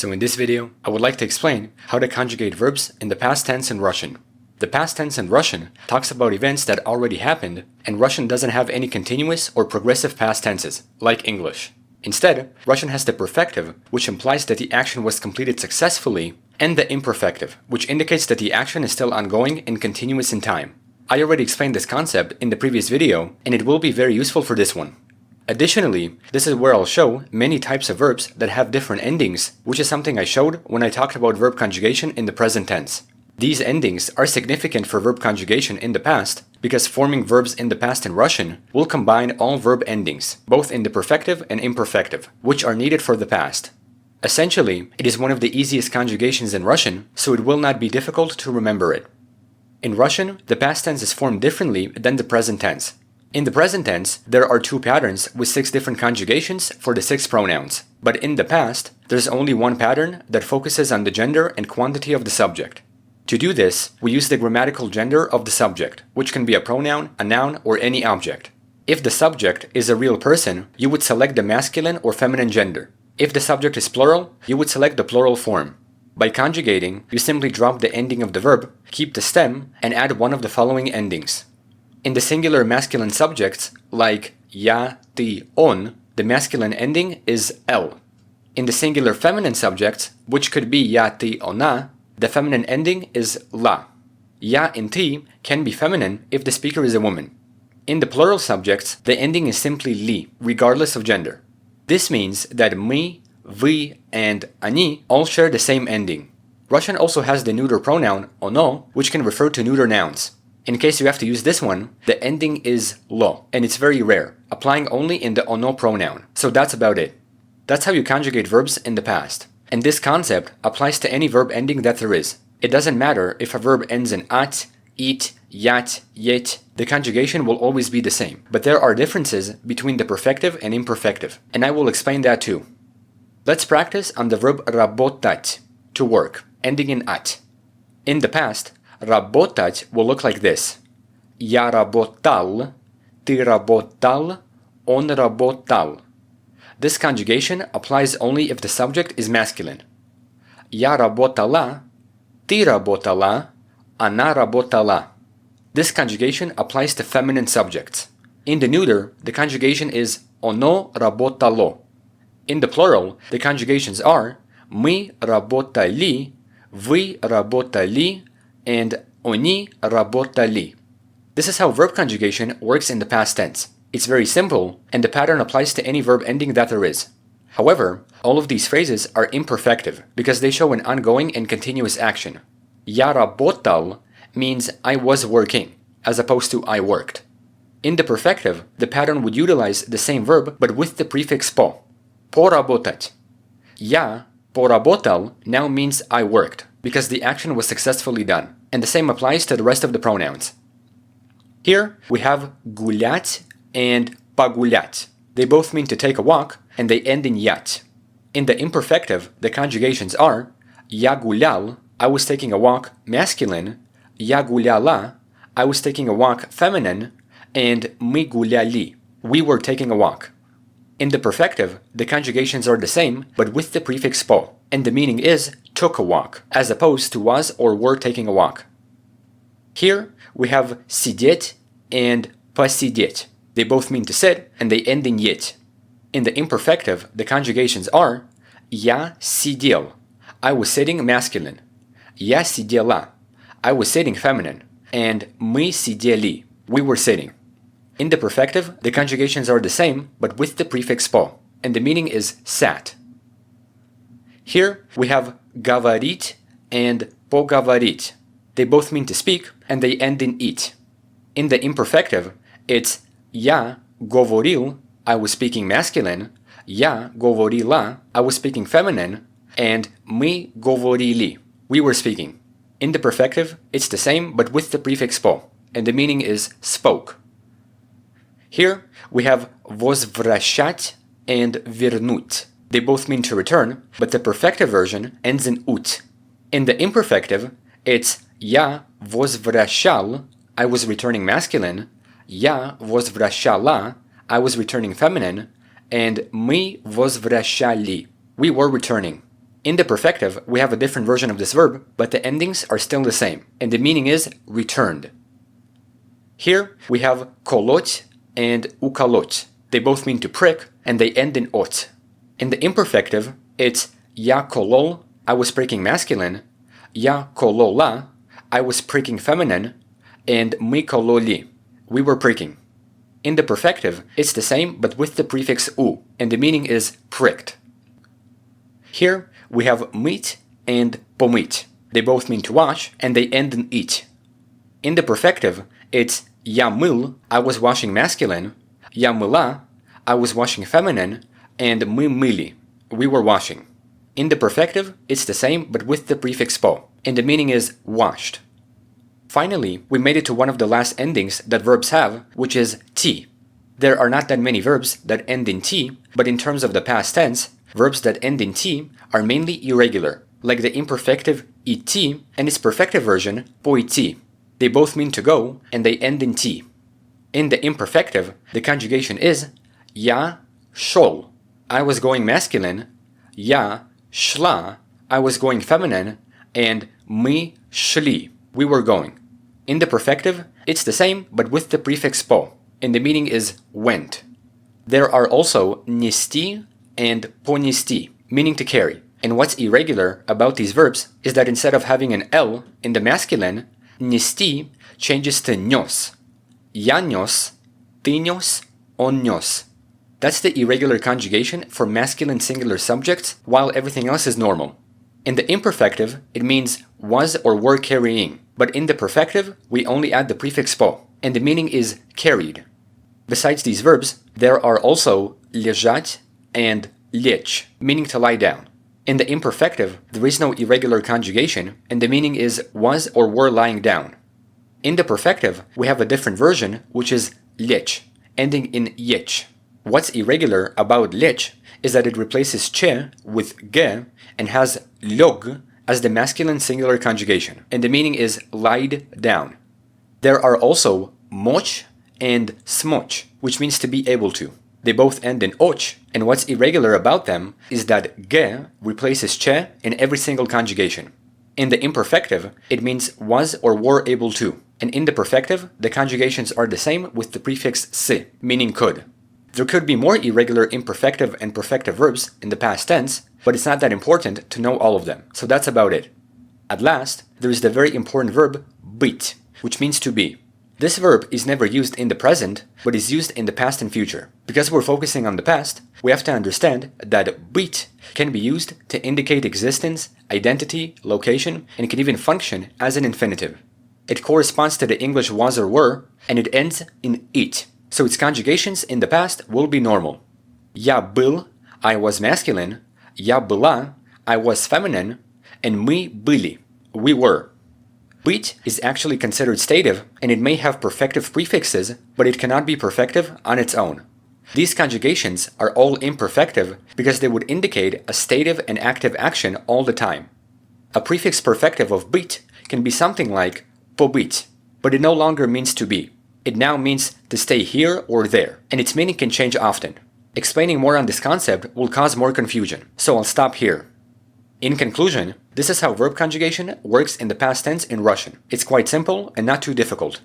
So in this video, I would like to explain how to conjugate verbs in the past tense in Russian. The past tense in Russian talks about events that already happened, and Russian doesn't have any continuous or progressive past tenses, like English. Instead, Russian has the perfective, which implies that the action was completed successfully, and the imperfective, which indicates that the action is still ongoing and continuous in time. I already explained this concept in the previous video, and it will be very useful for this one. Additionally, this is where I'll show many types of verbs that have different endings, which is something I showed when I talked about verb conjugation in the present tense. These endings are significant for verb conjugation in the past because forming verbs in the past in Russian will combine all verb endings, both in the perfective and imperfective, which are needed for the past. Essentially, it is one of the easiest conjugations in Russian, so it will not be difficult to remember it. In Russian, the past tense is formed differently than the present tense. In the present tense, there are two patterns with 6 different conjugations for the 6 pronouns. But in the past, there's only one pattern that focuses on the gender and quantity of the subject. To do this, we use the grammatical gender of the subject, which can be a pronoun, a noun, or any object. If the subject is a real person, you would select the masculine or feminine gender. If the subject is plural, you would select the plural form. By conjugating, you simply drop the ending of the verb, keep the stem, and add one of the following endings. In the singular masculine subjects, like ya, ti, on, the masculine ending is l. In the singular feminine subjects, which could be ya, ti, ona, the feminine ending is la. Ya and ti can be feminine if the speaker is a woman. In the plural subjects, the ending is simply li, regardless of gender. This means that my, vy, and ani all share the same ending. Russian also has the neuter pronoun ono, which can refer to neuter nouns. In case you have to use this one, the ending is lo, and it's very rare, applying only in the ono pronoun. So that's about it. That's how you conjugate verbs in the past. And this concept applies to any verb ending that there is. It doesn't matter if a verb ends in at, eat, yat, yet, the conjugation will always be the same. But there are differences between the perfective and imperfective, and I will explain that too. Let's practice on the verb работать, to work, ending in at. In the past, работать will look like this. Я работал, ты работал, он работал. This conjugation applies only if the subject is masculine. Я работала, ты работала, она работала. This conjugation applies to feminine subjects. In the neuter, the conjugation is оно работало. In the plural, the conjugations are мы работали, вы работали, and они работали. This is how verb conjugation works in the past tense. It's very simple, and the pattern applies to any verb ending that there is. However, all of these phrases are imperfective because they show an ongoing and continuous action. Я работал means I was working, as opposed to I worked. In the perfective, the pattern would utilize the same verb but with the prefix по. Поработать. Я поработал now means I worked, because the action was successfully done, and the same applies to the rest of the pronouns. Here we have гулять and погулять. They both mean to take a walk, and they end in ять. In the imperfective, the conjugations are я гулял, I was taking a walk, masculine, я гуляла, I was taking a walk, feminine, and мы гуляли, we were taking a walk. In the perfective, the conjugations are the same, but with the prefix по, and the meaning is took a walk, as opposed to was or were taking a walk. Here we have сидеть and посидеть. They both mean to sit, and they end in еть. In the imperfective, the conjugations are я сидел, I was sitting, masculine, я сидела, I was sitting, feminine, and мы сидели, we were sitting. In the perfective, the conjugations are the same, but with the prefix по, and the meaning is sat. Here we have говорить and поговорить. They both mean to speak, and they end in ить. In the imperfective, it's я говорил, I was speaking, masculine, я говорила, I was speaking, feminine, and мы говорили, we were speaking. In the perfective, it's the same, but with the prefix по, and the meaning is spoke. Here we have возвращать and вернуть. They both mean to return, but the perfective version ends in ut. In the imperfective, it's я возвращал, I was returning, masculine, я возвращала, I was returning, feminine, and мы возвращали, we were returning. In the perfective, we have a different version of this verb, but the endings are still the same, and the meaning is returned. Here we have kolot and ukalot. They both mean to prick, and they end in ot. In the imperfective, it's ya kolol, I was pricking masculine, ya kolola, I was pricking feminine, and mi kololi, we were pricking. In the perfective, it's the same but with the prefix u, and the meaning is pricked. Here we have meat and pomit. They both mean to wash, and they end in it. In the perfective, it's ya mil, I was washing masculine, ya mila, I was washing feminine, and mi mili, we were washing. In the perfective, it's the same but with the prefix po, and the meaning is washed. Finally, we made it to one of the last endings that verbs have, which is t. There are not that many verbs that end in t, but in terms of the past tense, verbs that end in t are mainly irregular, like the imperfective it and its perfective version poiti. They both mean to go, and they end in t. In the imperfective, the conjugation is ya shol, I was going masculine, ya shla, I was going feminine, and mi shli, we were going. In the perfective, it's the same but with the prefix po, and the meaning is went. There are also nisti and ponisti, meaning to carry. And what's irregular about these verbs is that instead of having an L in the masculine, nisti changes to ños. Yaños, tiños, oños. That's the irregular conjugation for masculine singular subjects, while everything else is normal. In the imperfective, it means was or were carrying, but in the perfective, we only add the prefix po, and the meaning is carried. Besides these verbs, there are also lежать and lечь, meaning to lie down. In the imperfective, there is no irregular conjugation, and the meaning is was or were lying down. In the perfective, we have a different version, which is lечь, ending in yech. What's irregular about lечь is that it replaces che with ge and has log as the masculine singular conjugation, and the meaning is lied down. There are also moch and smoch, which means to be able to. They both end in och, and what's irregular about them is that ge replaces che in every single conjugation. In the imperfective, it means was or were able to, and in the perfective, the conjugations are the same with the prefix si, meaning could. There could be more irregular imperfective and perfective verbs in the past tense, but it's not that important to know all of them, so that's about it. At last, there is the very important verb být, which means to be. This verb is never used in the present, but is used in the past and future. Because we're focusing on the past, we have to understand that být can be used to indicate existence, identity, location, and can even function as an infinitive. It corresponds to the English was or were, and it ends in it, so its conjugations in the past will be normal. Я был, I was masculine, я была, I was feminine, and мы были, we were. Být is actually considered stative, and it may have perfective prefixes, but it cannot be perfective on its own. These conjugations are all imperfective because they would indicate a stative and active action all the time. A prefix perfective of být can be something like pobыть, but it no longer means to be. It now means to stay here or there, and its meaning can change often. Explaining more on this concept will cause more confusion, so I'll stop here. In conclusion, this is how verb conjugation works in the past tense in Russian. It's quite simple and not too difficult.